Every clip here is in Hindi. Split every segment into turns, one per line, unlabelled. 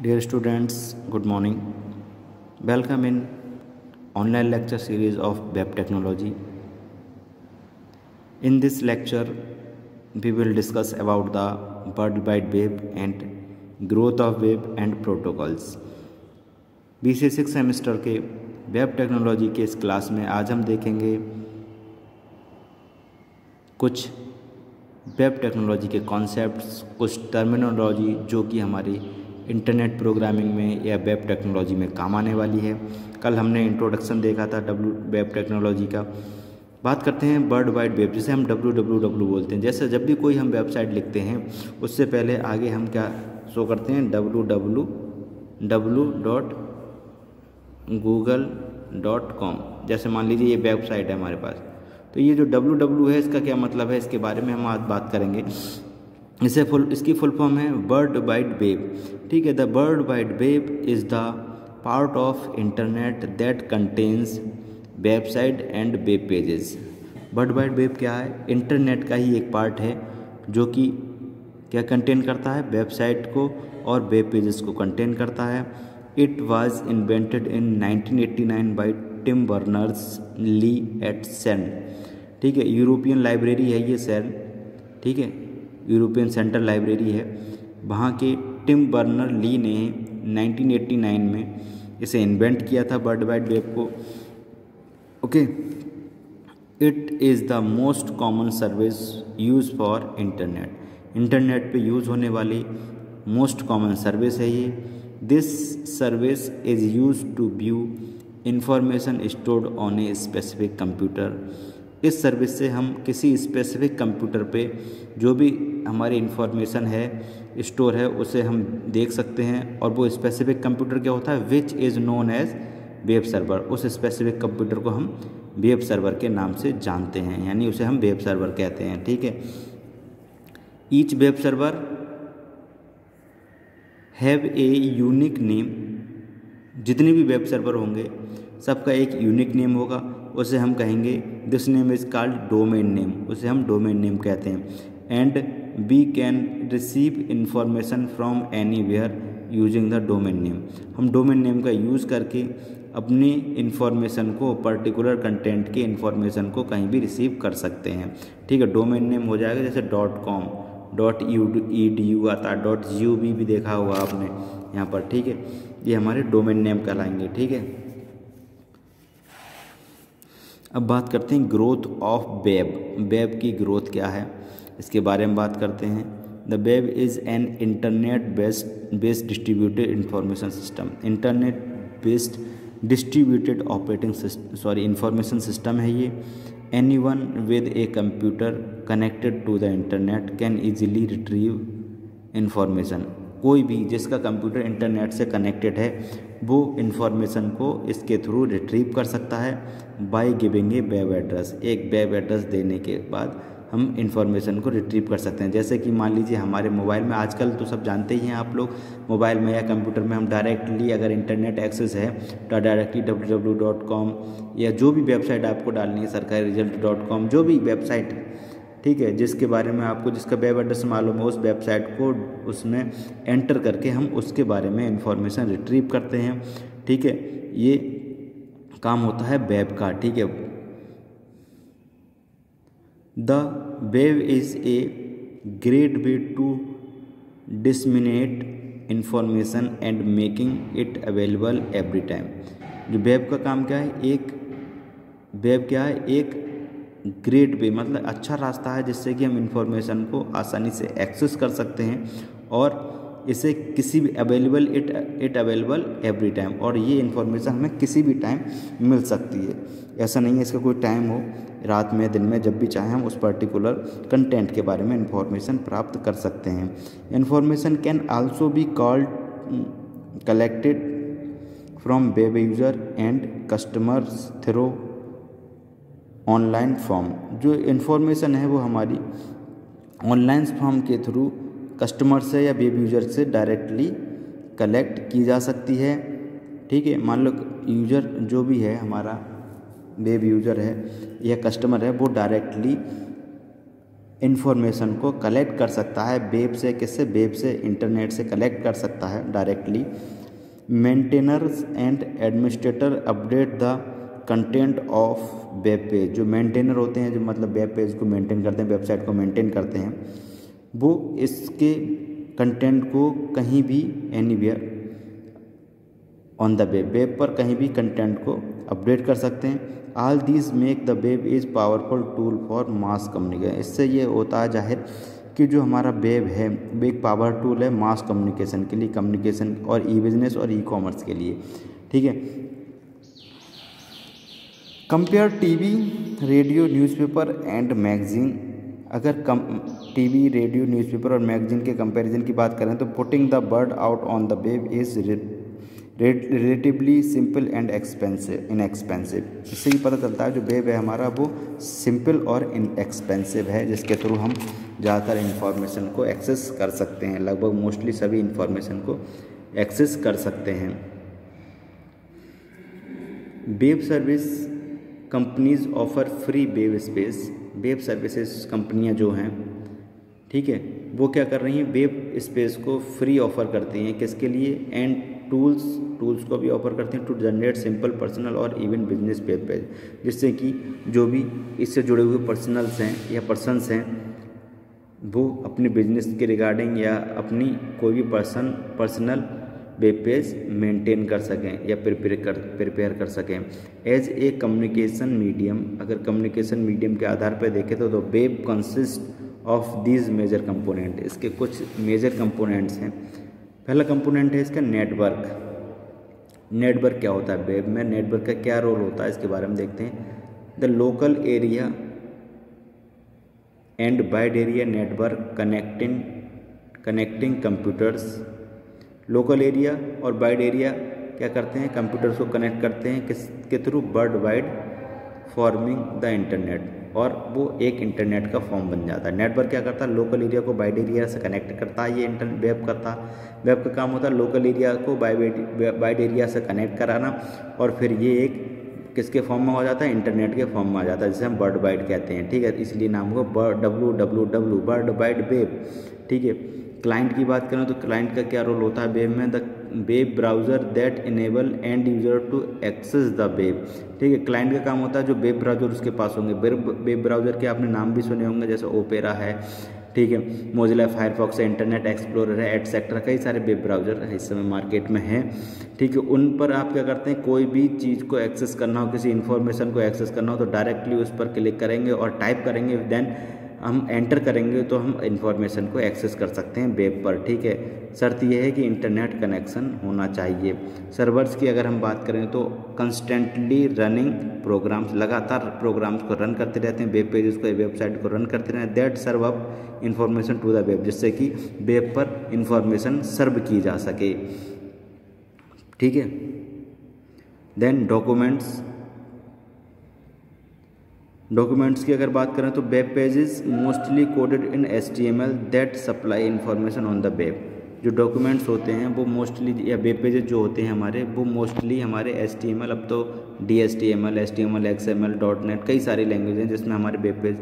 Dear students, good morning. Welcome in online lecture series of web technology. In this lecture, we will discuss about the World Wide Web and growth of web and protocols. BCA 6 semester के वेब टेक्नोलॉजी के इस क्लास में आज हम देखेंगे कुछ वेब टेक्नोलॉजी के कॉन्सेप्ट्स, कुछ टर्मिनोलॉजी जो कि हमारी इंटरनेट प्रोग्रामिंग में या वेब टेक्नोलॉजी में काम आने वाली है। कल हमने इंट्रोडक्शन देखा था वेब टेक्नोलॉजी का। बात करते हैं वर्ल्ड वाइड वेब, जिसे हम www बोलते हैं। जैसे जब भी कोई हम वेबसाइट लिखते हैं उससे पहले आगे हम क्या शो करते हैं, www.google.com। जैसे मान लीजिए ये वेबसाइट है हमारे पास, तो ये जो www है इसका क्या मतलब है, इसके बारे में हम आज बात करेंगे। इसकी फुल फॉर्म है वर्ल्ड वाइड वेब। ठीक है, the world wide web is the part of internet that contains website and web pages. World wide web क्या है? इंटरनेट का ही एक पार्ट है जो कि क्या कंटेन करता है, वेबसाइट को और वेब पेजेस को कंटेन करता है। It was invented in 1989 by Tim Berners Lee at CERN. ठीक है, यूरोपियन लाइब्रेरी है ये सेर्न। ठीक है, यूरोपियन सेंट्रल लाइब्रेरी है। वहाँ के टिम बर्नर ली ने 1989 में इसे इन्वेंट किया था वर्ल्ड वाइड वेब को। Okay, it is the most common service use for internet. Internet पे यूज़ होने वाली मोस्ट कॉमन सर्विस है ये। This service is use to view information stored on a specific computer. इस सर्विस से हम किसी स्पेसिफिक कंप्यूटर पे जो भी हमारी इंफॉर्मेशन है, स्टोर है, उसे हम देख सकते हैं। और वो स्पेसिफिक कंप्यूटर क्या होता है, which is known as web server. उस स्पेसिफिक कंप्यूटर को हम वेब सर्वर के नाम से जानते हैं, यानी उसे हम वेब सर्वर कहते हैं। ठीक है, each web server have a unique name. जितने भी वेब सर्वर होंगे सबका एक यूनिक नेम होगा, उसे हम कहेंगे this name is called domain name, उसे हम डोमेन नेम कहते हैं। And we can receive information from anywhere using the domain name. हम डोमेन नेम का यूज़ करके अपनी इंफॉर्मेशन को, पर्टिकुलर कंटेंट के इंफॉर्मेशन को कहीं भी रिसीव कर सकते हैं। ठीक है, डोमेन नेम हो जाएगा जैसे .com, .edu आता है, .gov भी देखा हुआ आपने यहाँ पर। ठीक है, ये हमारे डोमेन नेम कहलाएंगे। ठीक है, अब बात करते हैं ग्रोथ ऑफ वेब। वेब की ग्रोथ क्या है इसके बारे में बात करते हैं। The web is an internet based distributed information system. Internet based distributed information system है ये। Anyone with a computer connected to the internet can easily retrieve information. कोई भी जिसका कंप्यूटर इंटरनेट से कनेक्टेड है वो इंफॉर्मेशन को इसके थ्रू रिट्रीव कर सकता है by giving a web address. एक वेब एड्रेस देने के बाद हम इंफॉर्मेशन को रिट्रीव कर सकते हैं। जैसे कि मान लीजिए हमारे मोबाइल में आजकल तो सब जानते ही हैं आप लोग, मोबाइल में या कंप्यूटर में हम डायरेक्टली अगर इंटरनेट एक्सेस है तो डायरेक्टली www.com या जो भी वेबसाइट आपको डालनी है, सरकारी रिजल्ट.com, जो भी वेबसाइट है, ठीक है, जिसके बारे में आपको, जिसका वेब एड्रेस मालूम है, उस वेबसाइट को उसमें एंटर करके हम उसके बारे में इंफॉर्मेशन रिट्रीव करते हैं। ठीक है, ये काम होता है वेब का। ठीक है, the web is a great way to disseminate information and making it available every time. जो वेब का काम क्या है, एक ग्रेट वे मतलब अच्छा रास्ता है जिससे कि हम इंफॉर्मेशन को आसानी से एक्सेस कर सकते हैं और इसे किसी भी इट अवेलेबल एवरी टाइम, और ये इन्फॉर्मेशन हमें किसी भी टाइम मिल सकती है। ऐसा नहीं है इसका कोई टाइम हो, रात में, दिन में, जब भी चाहें हम उस पर्टिकुलर कंटेंट के बारे में इंफॉर्मेशन प्राप्त कर सकते हैं। Information can also be called collected from web user and customers through online form. जो इन्फॉर्मेशन है वो हमारी ऑनलाइन फॉर्म के थ्रू कस्टमर से या वेब यूज़र से डायरेक्टली कलेक्ट की जा सकती है। ठीक है, मान लो यूज़र जो भी है हमारा वेब यूज़र है या कस्टमर है, वो डायरेक्टली इंफॉर्मेशन को कलेक्ट कर सकता है वेब से, किससे, वेब से, इंटरनेट से कलेक्ट कर सकता है directly. Maintainers and administrator update the content of web page. जो मेंटेनर होते हैं, जो मतलब वेब पेज को मेंटेन करते हैं, वेबसाइट को मेंटेन करते हैं, वो इसके कंटेंट को कहीं भी एनीवेयर ऑन द वेब पर कहीं भी कंटेंट को अपडेट कर सकते हैं। All these make the web is powerful tool for mass communication. इससे ये होता है जाहिर कि जो हमारा वेब है वो एक पावर टूल है मास कम्युनिकेशन के लिए, कम्युनिकेशन और ई बिजनेस और ई कॉमर्स के लिए, ठीक है। Compare TV, radio, newspaper and magazine. अगर टीवी, रेडियो, न्यूज़पेपर और मैगजीन के कंपैरिजन की बात करें तो putting the word out on the web is relatively simple and inexpensive. इससे ही पता चलता है जो वेब है हमारा वो सिंपल और इनएक्सपेंसिव है, जिसके थ्रू हम ज़्यादातर इंफॉर्मेशन को एक्सेस कर सकते हैं, लगभग मोस्टली सभी इंफॉर्मेशन को एक्सेस कर सकते हैं। Web service companies offer free web space. Web services कंपनियां जो हैं, ठीक है, वो क्या कर रही हैं, वेब स्पेस को फ्री ऑफ़र करती हैं, किसके लिए, एंड टूल्स को भी ऑफ़र करते हैं टू जनरेट सिंपल पर्सनल और इवन बिजनेस वेब पेज, जिससे कि जो भी इससे जुड़े हुए पर्सनल्स हैं या पर्सन्स हैं वो अपने बिजनेस के रिगार्डिंग या अपनी कोई भी पर्सनल वेब पेज मेंटेन कर सकें या प्रिपेयर कर सकें। एज ए कम्युनिकेशन मीडियम, अगर कम्युनिकेशन मीडियम के आधार पर देखें तो web consist of these major component. इसके कुछ मेजर कंपोनेंट्स हैं। पहला कंपोनेंट है इसका नेटवर्क। नेटवर्क क्या होता है वेब में, नेटवर्क का क्या रोल होता है इसके बारे में देखते हैं। The local area and wide area network connecting computers. Local area और वाइड एरिया क्या करते हैं, कंप्यूटर्स को कनेक्ट करते हैं किसके through, world wide forming the internet, और वो एक इंटरनेट का फॉर्म बन जाता है। नेटवर्क क्या करता है, लोकल एरिया को वाइड एरिया से कनेक्ट करता है, ये वेब करता है। वेब का काम होता है लोकल एरिया को वाइड एरिया से कनेक्ट कराना, और फिर ये एक किसके फॉर्म में हो जाता है, इंटरनेट के फॉर्म में आ जाता है, जिसे हम वर्ल्ड वाइड कहते हैं, ठीक है। इसलिए नाम को WWW वर्ल्ड वाइड वेब, ठीक है। क्लाइंट की बात करें तो क्लाइंट का क्या रोल होता है वेब में, the web browser that enable end user to access the web, ठीक है। क्लाइंट का काम होता है जो वेब ब्राउज़र उसके पास होंगे। वेब ब्राउज़र के आपने नाम भी सुने होंगे, जैसे ओपेरा है, ठीक है, मोजिला फायरफॉक्स है, इंटरनेट एक्सप्लोरर है, एटसेट्रा, कई सारे वेब ब्राउज़र इस समय मार्केट में हैं, ठीक है। उन पर आप क्या करते हैं, कोई भी चीज़ को एक्सेस करना हो, किसी इन्फॉर्मेशन को एक्सेस करना हो तो डायरेक्टली उस पर क्लिक करेंगे और टाइप करेंगे, देन हम एंटर करेंगे तो हम इंफॉर्मेशन को एक्सेस कर सकते हैं वेब पर, ठीक है। शर्त यह है कि इंटरनेट कनेक्शन होना चाहिए। सर्वर्स की अगर हम बात करें तो कंस्टेंटली रनिंग प्रोग्राम्स, लगातार प्रोग्राम्स को रन करते रहते हैं, वेब पेजेस को, वेबसाइट को रन करते रहते हैं, that serve up information to the web, जिससे कि वेब पर इंफॉर्मेशन सर्व की जा सके, ठीक है। देन डॉक्यूमेंट्स की अगर बात करें तो web pages mostly coded in HTML that supply information on the web. जो डॉक्यूमेंट्स होते हैं वो मोस्टली, या वेब पेजेस जो होते हैं हमारे, वो मोस्टली हमारे HTML, अब तो DHTML, HTML, XML, .NET, कई सारी लैंग्वेज हैं जिसमें हमारे वेब पेज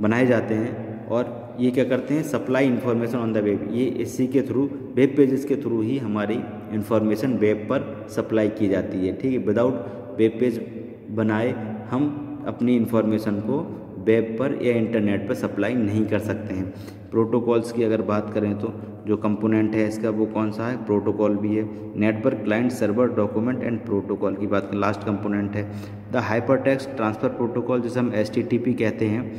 बनाए जाते हैं, और ये क्या करते हैं, supply information on the web. ये इसी के थ्रू, वेब पेजेस के थ्रू ही हमारी इंफॉर्मेशन वेब पर सप्लाई की जाती है, ठीक है। विदाउट वेब पेज बनाए हम अपनी इंफॉर्मेशन को वेब पर या इंटरनेट पर सप्लाई नहीं कर सकते हैं। प्रोटोकॉल्स की अगर बात करें तो जो कंपोनेंट है इसका वो कौन सा है, प्रोटोकॉल भी है। Network, client, server, document and protocol की बात करें, लास्ट कंपोनेंट है द हाइपरटेक्स्ट ट्रांसफ़र प्रोटोकॉल, जिसे हम HTTP कहते हैं,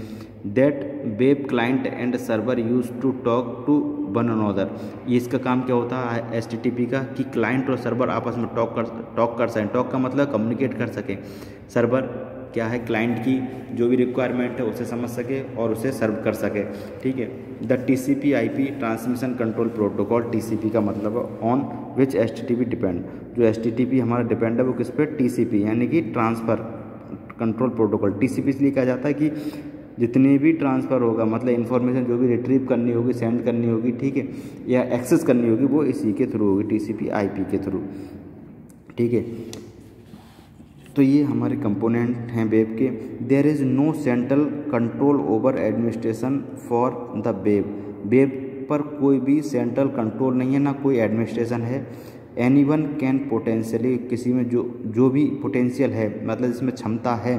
that web client and server use to talk to one another. ये इसका काम क्या होता है HTTP का, कि क्लाइंट और सर्वर आपस में टॉक कर सकें। टॉक का मतलब कम्युनिकेट कर सकें। सर्वर क्या है, क्लाइंट की जो भी रिक्वायरमेंट है उसे समझ सके और उसे सर्व कर सके, ठीक है। The TCP/IP transmission control protocol, TCP का मतलब ऑन विच HTTP डिपेंड, जो HTTP हमारा डिपेंड है वो किस पे, TCP, यानी कि ट्रांसफ़र कंट्रोल प्रोटोकॉल। TCP इसलिए कहा जाता है कि जितनी भी ट्रांसफ़र होगा, मतलब इन्फॉर्मेशन जो भी रिट्रीव करनी होगी, सेंड करनी होगी, ठीक है, या एक्सेस करनी होगी, वो इसी के थ्रू होगी, TCP/IP के थ्रू, ठीक है। तो ये हमारे कंपोनेंट हैं वेब के। There is no central control over administration for the web पर कोई भी सेंट्रल कंट्रोल नहीं है, ना कोई एडमिनिस्ट्रेशन है। एनीवन कैन पोटेंशियली, किसी में जो भी पोटेंशियल है, मतलब जिसमें क्षमता है,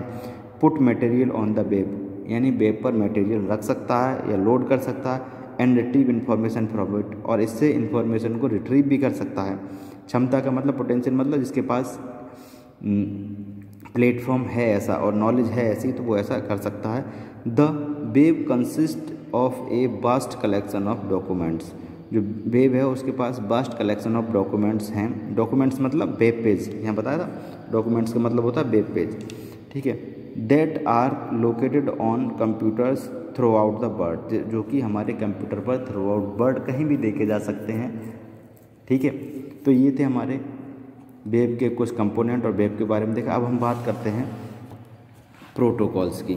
put material on the web, यानी वेब पर मटेरियल रख सकता है या लोड कर सकता है। And retrieve information from it, और इससे इन्फॉर्मेशन को रिट्रीव भी कर सकता है। क्षमता का मतलब, पोटेंशियल मतलब जिसके पास प्लेटफॉर्म है ऐसा और नॉलेज है ऐसी, तो वो ऐसा कर सकता है। The web consist of a vast collection of documents, जो वेब है उसके पास वास्ट कलेक्शन ऑफ डॉक्यूमेंट्स हैं। डॉक्यूमेंट्स मतलब वेब पेज, यहाँ बताया था, डॉक्यूमेंट्स का मतलब होता है वेब पेज, ठीक है। That are located on computers throughout the world, जो कि हमारे कंप्यूटर पर थ्रू आउट वर्ल्ड कहीं भी देखे जा सकते हैं, ठीक है। तो ये थे हमारे वेब के कुछ कंपोनेंट और वेब के बारे में देखा। अब हम बात करते हैं प्रोटोकॉल्स की।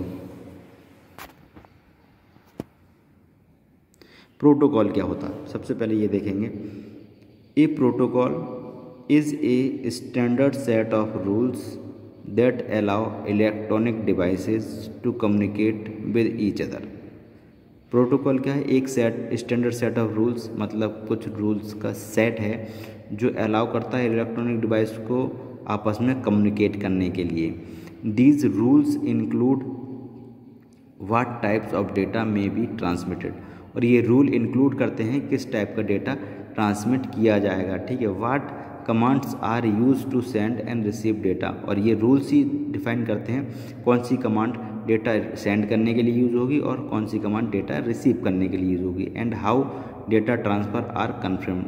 प्रोटोकॉल क्या होता है, सबसे पहले ये देखेंगे। A protocol is a standard set of rules that allow electronic devices to communicate with each other. Protocol क्या है, एक set, standard set of rules, मतलब कुछ रूल्स का सेट है जो अलाउ करता है इलेक्ट्रॉनिक डिवाइस को आपस में कम्युनिकेट करने के लिए। These rules include what types of data में बी ट्रांसमिटेड, और ये रूल इंक्लूड करते हैं किस टाइप का डेटा ट्रांसमिट किया जाएगा, ठीक है। What commands are use to send and receive data, और ये रूल्स ही डिफाइन करते हैं कौन सी कमांड डेटा सेंड करने के लिए यूज़ होगी और कौन सी कमांड डेटा रिसीव करने के लिए यूज़ होगी। And how data transfer R confirmed,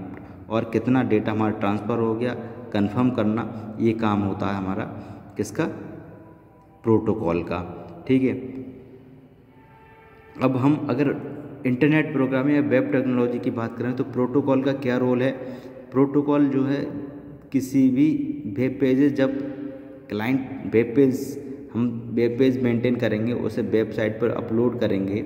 और कितना डेटा हमारा ट्रांसफ़र हो गया कंफर्म करना, ये काम होता है हमारा किसका, प्रोटोकॉल का, ठीक है। अब हम अगर इंटरनेट प्रोग्रामिंग या वेब टेक्नोलॉजी की बात करें तो प्रोटोकॉल का क्या रोल है। प्रोटोकॉल जो है किसी भी वेब पेजेस, जब क्लाइंट वेब पेज, हम वेब पेज मेंटेन करेंगे, उसे वेबसाइट पर अपलोड करेंगे,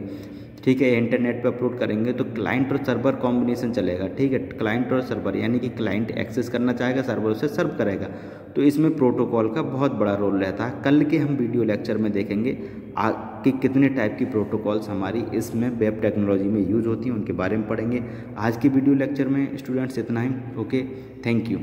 ठीक है, इंटरनेट पर अपलोड करेंगे, तो क्लाइंट और सर्वर कॉम्बिनेशन चलेगा, ठीक है। क्लाइंट और सर्वर, यानी कि क्लाइंट एक्सेस करना चाहेगा, सर्वर उसे सर्व करेगा, तो इसमें प्रोटोकॉल का बहुत बड़ा रोल रहता है। कल के हम वीडियो लेक्चर में देखेंगे कि कितने टाइप की प्रोटोकॉल्स हमारी इसमें वेब टेक्नोलॉजी में यूज होती हैं, उनके बारे में पढ़ेंगे। आज की वीडियो लेक्चर में स्टूडेंट्स इतना ही। Okay, thank you.